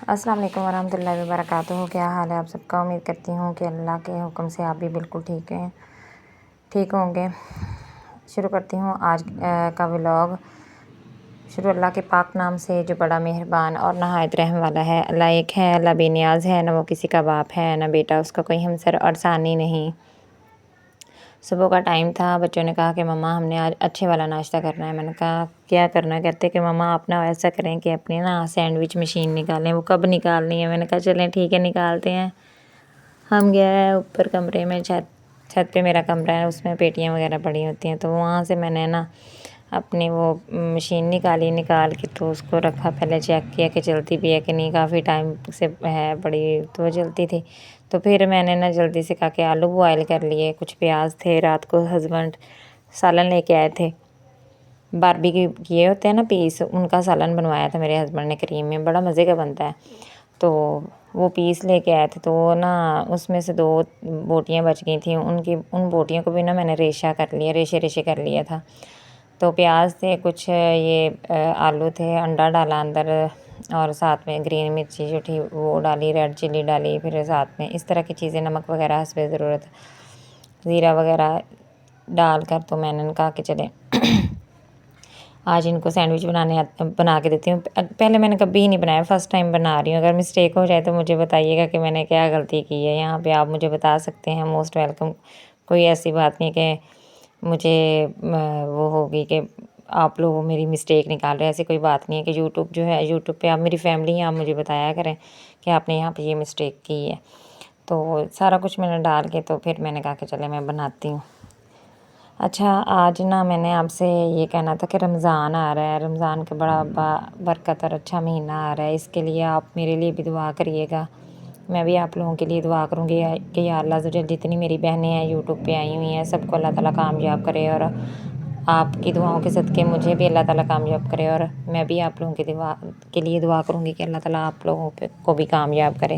السلام علیکم ورحمۃ اللہ وبرکاتہ۔ کیا حال ہے آپ سب کا؟ امید کرتی ہوں کہ اللہ کے حکم سے آپ بھی بالکل ٹھیک ہوں گے۔ شروع کرتی ہوں آج کا ولاگ۔ شروع اللہ کے پاک نام سے جو بڑا مہربان اور نہایت رحم والا ہے۔ اللہ ایک ہے، اللہ بے نیاز ہے، نہ وہ کسی کا باپ ہے نہ بیٹا، اس کا کوئی ہمسر اور ثانی نہیں۔ صبح کا ٹائم تھا، بچوں نے کہا کہ مما ہم نے آج اچھے والا ناشتہ کرنا ہے۔ میں نے کہا کیا کرنا ہے؟ کہتے کہ مما آپ نا ایسا کریں کہ اپنی سینڈوچ مشین نکالیں۔ وہ کب نکالنی ہے؟ میں نے کہا چلیں ٹھیک ہے نکالتے ہیں۔ ہم گئے اوپر کمرے میں، چھت پہ میرا کمرہ ہے، اس میں پیٹیاں وغیرہ پڑی ہوتی ہیں، تو وہاں سے میں نے اپنی وہ مشین نکال کے تو اس کو رکھا، پہلے چیک کیا کہ چلتی بھی ہے کہ نہیں، کافی ٹائم سے ہے پڑی تو وہ چلتی تھی۔ تو پھر میں نے جلدی سے کہا کہ آلو بوائل کر لیے، کچھ پیاز تھے، رات کو ہسبینڈ سالن لے کے آئے تھے، باربی کیے ہوتے ہیں نا پیس، ان کا سالن بنوایا تھا میرے ہسبینڈ نے کریم میں، بڑا مزے کا بنتا ہے۔ تو وہ پیس لے کے آئے تھے، تو اس میں سے 2 بوٹیاں بچ گئی تھیں، ان بوٹیوں کو بھی میں نے ریشہ کر لیا، ریشے کر لیا تھا۔ تو پیاز تھے، کچھ یہ آلو تھے، انڈا ڈالا اندر، اور ساتھ میں گرین مرچی جو تھی وہ ڈالی، ریڈ چلی ڈالی، پھر ساتھ میں اس طرح کی چیزیں، نمک وغیرہ حسب ضرورت، زیرہ وغیرہ ڈال کر تو میں نے کہا کہ چلیں آج ان کو سینڈوچ بنا کے دیتی ہوں۔ پہلے میں نے کبھی ہی نہیں بنایا، فرسٹ ٹائم بنا رہی ہوں۔ اگر مسٹیک ہو جائے تو مجھے بتائیے گا کہ میں نے کیا غلطی کی ہے، یہاں پہ آپ مجھے بتا سکتے ہیں، موسٹ ویلکم۔ کوئی ایسی بات نہیں کہ مجھے وہ ہوگی کہ آپ لوگ میری مسٹیک نکال رہے ہیں، ایسی کوئی بات نہیں ہے کہ یوٹیوب جو ہے، یوٹیوب پہ آپ میری فیملی ہیں، آپ مجھے بتایا کریں کہ آپ نے یہاں پہ یہ مسٹیک کی ہے۔ تو سارا کچھ میں نے ڈال کے تو پھر میں نے کہا کہ چلے میں بناتی ہوں۔ اچھا آج میں نے آپ سے یہ کہنا تھا کہ رمضان آ رہا ہے، رمضان کا بڑا برکت اور اچھا مہینہ آ رہا ہے، اس کے لیے آپ میرے لیے بھی دعا کریے گا، میں بھی آپ لوگوں کے لیے دعا کروں گی کہ یا اللہ عز و جل جتنی میری بہنیں ہیں یوٹیوب پہ آئی ہوئی ہیں سب کو اللہ تعالیٰ کامیاب کرے، اور آپ کی دعاؤں کے صدقے مجھے بھی اللہ تعالیٰ کامیاب کرے، اور میں بھی آپ لوگوں کے لیے دعا کروں گی کہ اللہ تعالیٰ آپ لوگوں کو بھی کامیاب کرے،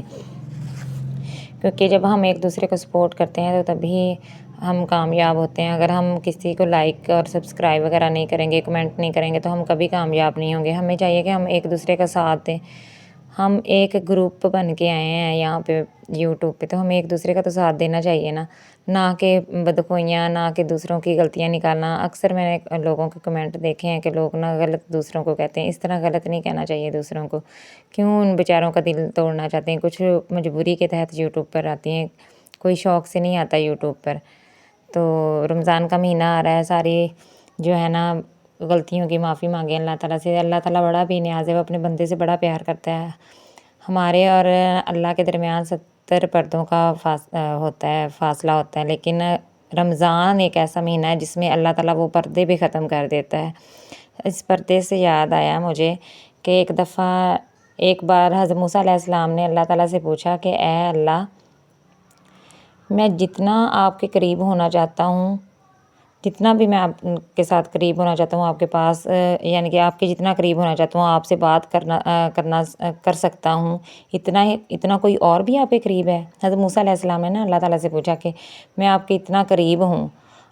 کیونکہ جب ہم ایک دوسرے کو سپورٹ کرتے ہیں تو تبھی ہم کامیاب ہوتے ہیں۔ اگر ہم کسی کو لائک اور سبسکرائب وغیرہ نہیں کریں گے، کمنٹ نہیں کریں گے تو ہم کبھی کامیاب نہیں ہوں گے۔ ہمیں چاہیے کہ ہم ایک دوسرے کا ساتھ دیں۔ ہم ایک گروپ بن کے آئے ہیں یہاں پہ یوٹیوب پہ، تو ہمیں ایک دوسرے کا تو ساتھ دینا چاہیے نا، نہ کہ بدخوئیاں، نہ کہ دوسروں کی غلطیاں نکالنا۔ اکثر میں نے لوگوں کے کمنٹ دیکھے ہیں کہ لوگ غلط دوسروں کو کہتے ہیں، اس طرح غلط نہیں کہنا چاہیے دوسروں کو، کیوں ان بیچاروں کا دل توڑنا چاہتے ہیں؟ کچھ مجبوری کے تحت یوٹیوب پر آتی ہیں، کوئی شوق سے نہیں آتا یوٹیوب پر۔ تو رمضان کا مہینہ آ رہا ہے، ساری جو ہے نا غلطیوں کی معافی مانگیں اللہ تعالیٰ سے۔ اللہ تعالیٰ بڑا بے نیاز ہے، وہ اپنے بندے سے بڑا پیار کرتا ہے۔ ہمارے اور اللہ کے درمیان 70 پردوں کا فاصلہ ہوتا ہے، لیکن رمضان ایک ایسا مہینہ ہے جس میں اللہ تعالیٰ وہ پردے بھی ختم کر دیتا ہے۔ اس پردے سے یاد آیا مجھے کہ ایک بار حضرت موسیٰ علیہ السلام نے اللہ تعالیٰ سے پوچھا کہ اے اللہ، میں جتنا آپ کے قریب ہونا چاہتا ہوں، جتنا بھی میں آپ کے ساتھ قریب ہونا چاہتا ہوں، آپ کے پاس یعنی کہ آپ کے جتنا قریب ہونا چاہتا ہوں، آپ سے بات کر سکتا ہوں، اتنا کوئی اور بھی آپ کے قریب ہے؟ حضرت موسیٰ علیہ السلام نے اللہ تعالیٰ سے پوچھا کہ میں آپ کے اتنا قریب ہوں،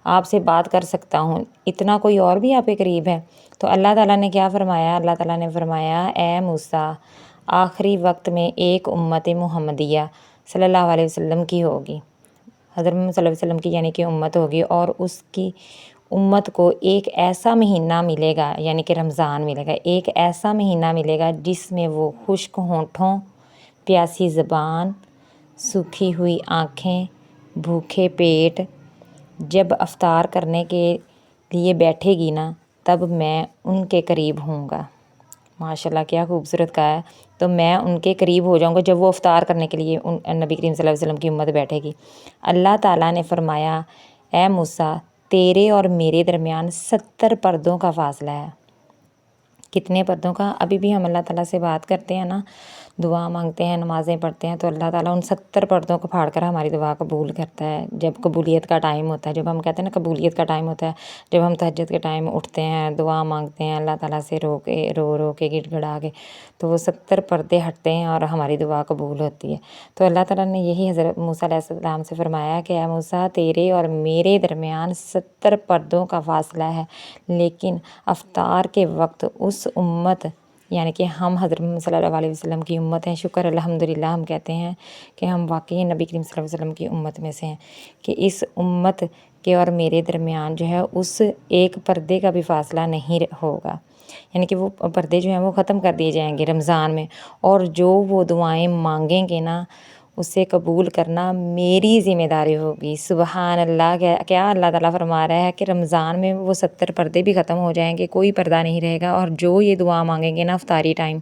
آپ سے بات کر سکتا ہوں، اتنا کوئی اور بھی آپ کے قریب ہے؟ تو اللہ تعالیٰ نے کیا فرمایا؟ اللہ تعالیٰ نے فرمایا اے موسیٰ، آخری وقت میں ایک امت محمدیہ صلی اللہ علیہ وسلم کی ہوگی، حضرت محمد صلی اللہ علیہ وسلم کی یعنی کہ امت ہوگی، اور اس کی امت کو ایک ایسا مہینہ ملے گا، یعنی کہ رمضان ملے گا، ایک ایسا مہینہ ملے گا جس میں وہ خشک ہونٹوں، پیاسی زبان، سوکھی ہوئی آنکھیں، بھوکے پیٹ جب افطار کرنے کے لیے بیٹھے گی نا، تب میں ان کے قریب ہوں گا۔ ماشاءاللہ کیا خوبصورت کہا ہے۔ تو میں ان کے قریب ہو جاؤں گا جب وہ افطار کرنے کے لیے نبی کریم صلی اللہ علیہ وسلم کی امت بیٹھے گی۔ اللہ تعالیٰ نے فرمایا اے موسیٰ، تیرے اور میرے درمیان 70 پردوں کا فاصلہ ہے۔ کتنے پردوں کا؟ ابھی بھی ہم اللہ تعالیٰ سے بات کرتے ہیں نا، دعا مانگتے ہیں، نمازیں پڑھتے ہیں، تو اللہ تعالیٰ ان 70 پردوں کو پھاڑ کر ہماری دعا قبول کرتا ہے جب قبولیت کا ٹائم ہوتا ہے۔ جب ہم کہتے ہیں نا قبولیت کا ٹائم ہوتا ہے، جب ہم تہجد کے ٹائم اٹھتے ہیں، دعا مانگتے ہیں اللہ تعالیٰ سے، رو کے گڑ گڑا کے، تو وہ 70 پردے ہٹتے ہیں اور ہماری دعا قبول ہوتی ہے۔ تو اللہ تعالیٰ نے یہی حضرت موسیٰ علیہ السلام سے فرمایا کہ اے موسیٰ، تیرے اور میرے درمیان 70 پردوں کا فاصلہ ہے، لیکن افطار کے وقت اس امت یعنی کہ ہم حضرت محمد صلی اللہ علیہ وسلم کی امت ہیں۔ شکر الحمدللہ ہم کہتے ہیں کہ ہم واقعی نبی کریم صلی اللہ علیہ وسلم کی امت میں سے ہیں، کہ اس امت کے اور میرے درمیان جو ہے اس ایک پردے کا بھی فاصلہ نہیں ہوگا، یعنی کہ وہ پردے جو ہیں وہ ختم کر دیے جائیں گے رمضان میں، اور جو وہ دعائیں مانگیں گے نا اسے قبول کرنا میری ذمہ داری ہوگی۔ سبحان اللہ! کیا اللہ تعالیٰ فرما رہا ہے کہ رمضان میں وہ 70 پردے بھی ختم ہو جائیں گے، کوئی پردہ نہیں رہے گا، اور جو یہ دعا مانگیں گے نا افطاری ٹائم،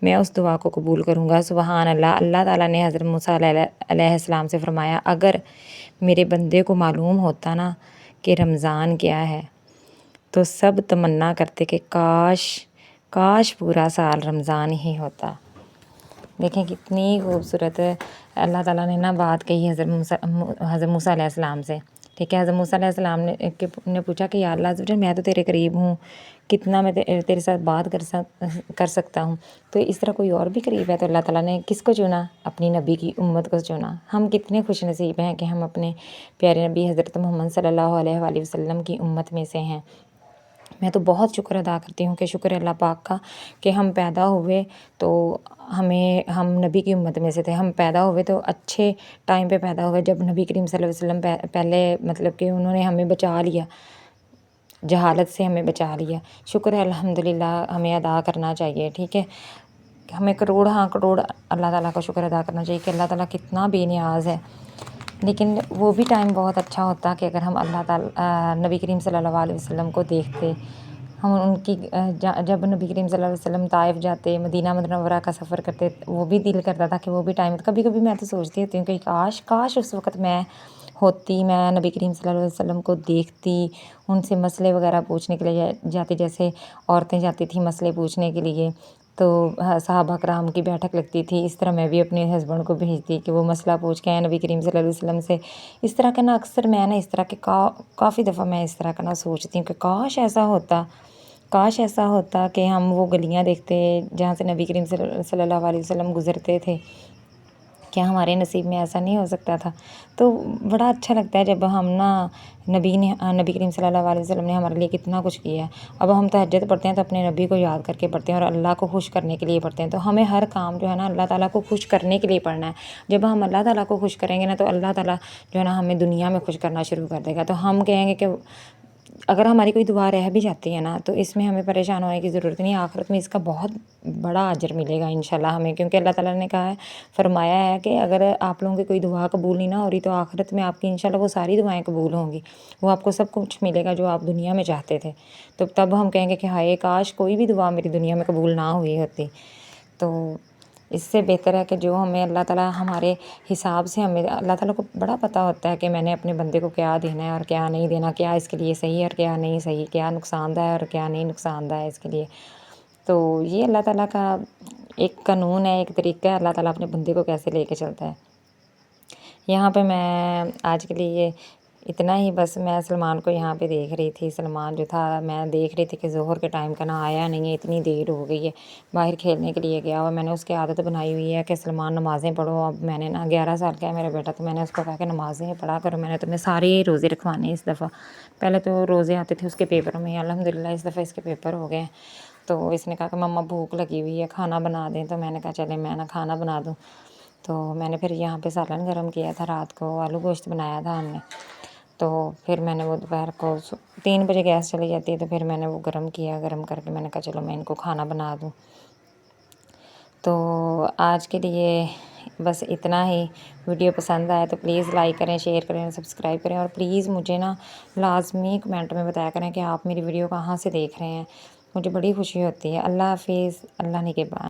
میں اس دعا کو قبول کروں گا۔ سبحان اللہ! اللہ تعالیٰ نے حضرت موسیٰ علیہ السلام سے فرمایا، اگر میرے بندے کو معلوم ہوتا نا کہ رمضان کیا ہے تو سب تمنا کرتے کہ کاش پورا سال رمضان ہی ہوتا۔ دیکھیں کتنی خوبصورت اللہ تعالیٰ نے نا بات کہی حضرت موسیٰ علیہ السلام سے، ٹھیک ہے۔ حضرت موسیٰ علیہ السلام نے پوچھا کہ یا اللہ عز و جل، میں تو تیرے قریب ہوں، کتنا میں تیرے ساتھ بات کر سکتا ہوں، تو اس طرح کوئی اور بھی قریب ہے؟ تو اللہ تعالیٰ نے کس کو چنا؟ اپنی نبی کی امت کو چنا۔ ہم کتنے خوش نصیب ہیں کہ ہم اپنے پیارے نبی حضرت محمد صلی اللہ علیہ وآلہ وسلم کی امت میں سے ہیں۔ میں تو بہت شکر ادا کرتی ہوں کہ شکر اللہ پاک کا کہ ہم پیدا ہوئے تو ہم نبی کی امت میں سے تھے، ہم پیدا ہوئے تو اچھے ٹائم پہ پیدا ہوئے، جب نبی کریم صلی اللہ علیہ وسلم پہلے مطلب کہ انہوں نے ہمیں بچا لیا، جہالت سے ہمیں بچا لیا۔ شکر الحمدللہ ہمیں ادا کرنا چاہیے، ٹھیک ہے۔ ہمیں کروڑ اللہ تعالیٰ کا شکر ادا کرنا چاہیے کہ اللہ تعالیٰ کتنا بے نیاز ہے۔ لیکن وہ بھی ٹائم بہت اچھا ہوتا کہ اگر ہم اللہ تعالیٰ نبی کریم صلی اللہ علیہ وسلم کو دیکھتے، ہم ان کی جب نبی کریم صلی اللہ علیہ وسلم طائف جاتے، مدینہ منورہ کا سفر کرتے، وہ بھی دل کرتا تھا کہ وہ بھی ٹائم، کبھی کبھی میں تو سوچتی ہوتی ہوں کہ کاش اس وقت میں ہوتی، میں نبی کریم صلی اللہ علیہ وسلم کو دیکھتی، ان سے مسئلے وغیرہ پوچھنے کے لیے جاتی، جیسے عورتیں جاتی تھیں مسئلے پوچھنے کے لیے تو صحابہ کرام کی بیٹھک لگتی تھی، اس طرح میں بھی اپنے ہسبینڈ کو بھیجتی کہ وہ مسئلہ پوچھ کے آئیں نبی کریم صلی اللہ علیہ وسلم سے۔ اس طرح کا نا اکثر میں نا اس طرح کے کافی دفعہ میں اس طرح کا نا سوچتی ہوں کہ کاش ایسا ہوتا کہ ہم وہ گلیاں دیکھتے جہاں سے نبی کریم صلی اللہ علیہ وسلم گزرتے تھے، کیا ہمارے نصیب میں ایسا نہیں ہو سکتا تھا؟ تو بڑا اچھا لگتا ہے جب ہم نا نبی کریم صلی اللہ علیہ وسلم نے ہمارے لیے کتنا کچھ کیا ہے۔ اب ہم تہجد پڑھتے ہیں تو اپنے نبی کو یاد کر کے پڑھتے ہیں اور اللہ کو خوش کرنے کے لیے پڑھتے ہیں، تو ہمیں ہر کام جو ہے نا اللہ تعالیٰ کو خوش کرنے کے لیے پڑھنا ہے۔ جب ہم اللہ تعالیٰ کو خوش کریں گے نا تو اللہ تعالیٰ جو ہے نا ہمیں دنیا میں خوش کرنا شروع کر دے گا۔ تو ہم کہیں گے کہ اگر ہماری کوئی دعا رہ بھی جاتی ہے نا تو اس میں ہمیں پریشان ہونے کی ضرورت نہیں، آخرت میں اس کا بہت بڑا اجر ملے گا انشاءاللہ ہمیں، کیونکہ اللہ تعالیٰ نے کہا ہے، فرمایا ہے کہ اگر آپ لوگوں کی کوئی دعا قبول نہیں نہ ہو رہی تو آخرت میں آپ کی انشاءاللہ وہ ساری دعائیں قبول ہوں گی، وہ آپ کو سب کچھ ملے گا جو آپ دنیا میں چاہتے تھے۔ تو تب ہم کہیں گے کہ ہائے کاش کوئی بھی دعا میری دنیا میں قبول نہ ہوئی ہوتی۔ تو اس سے بہتر ہے کہ جو ہمیں اللہ تعالیٰ ہمارے حساب سے، ہمیں اللہ تعالیٰ کو بڑا پتہ ہوتا ہے کہ میں نے اپنے بندے کو کیا دینا ہے اور کیا نہیں دینا، کیا اس کے لیے صحیح ہے اور کیا نہیں صحیح، کیا نقصان دہ ہے اور کیا نہیں نقصان دہ ہے اس کے لیے۔ تو یہ اللہ تعالیٰ کا ایک قانون ہے، ایک طریقہ ہے، اللہ تعالیٰ اپنے بندے کو کیسے لے کے چلتا ہے۔ یہاں پہ میں آج کے لیے اتنا ہی، بس میں سلمان کو یہاں پہ دیکھ رہی تھی، سلمان جو تھا میں دیکھ رہی تھی کہ ظہر کے ٹائم کا نہ آیا نہیں ہے، اتنی دیر ہو گئی ہے، باہر کھیلنے کے لیے گیا ہوا۔ میں نے اس کی عادت بنائی ہوئی ہے کہ سلمان نمازیں پڑھو، اب میں نے نا 11 سال کا ہے میرا بیٹا، تو میں نے اس کو کہا کہ نمازیں پڑھا کرو، میں نے تمہیں سارے روزے رکھوانے اس دفعہ۔ پہلے تو روزے آتے تھے اس کے پیپروں میں، الحمدللہ اس دفعہ اس کے پیپر ہو گئے ہیں، تو اس نے کہا کہ مما بھوک لگی ہوئی ہے، کھانا بنا دیں، تو میں نے کہا چلے میں نا کھانا بنا دوں۔ تو میں نے پھر یہاں پہ سالن گرم کیا تھا، رات کو آلو گوشت بنایا تھا ہم نے، تو پھر میں نے وہ دوپہر کو 3 بجے گیس چلی جاتی ہے تو پھر میں نے وہ گرم کیا، گرم کر کے میں نے کہا چلو میں ان کو کھانا بنا دوں۔ تو آج کے لیے بس اتنا ہی، ویڈیو پسند آئے تو پلیز لائک کریں، شیئر کریں، سبسکرائب کریں، اور پلیز مجھے نا لازمی کمنٹ میں بتایا کریں کہ آپ میری ویڈیو کہاں سے دیکھ رہے ہیں، مجھے بڑی خوشی ہوتی ہے۔ اللہ حافظ، اللہ نگہبان۔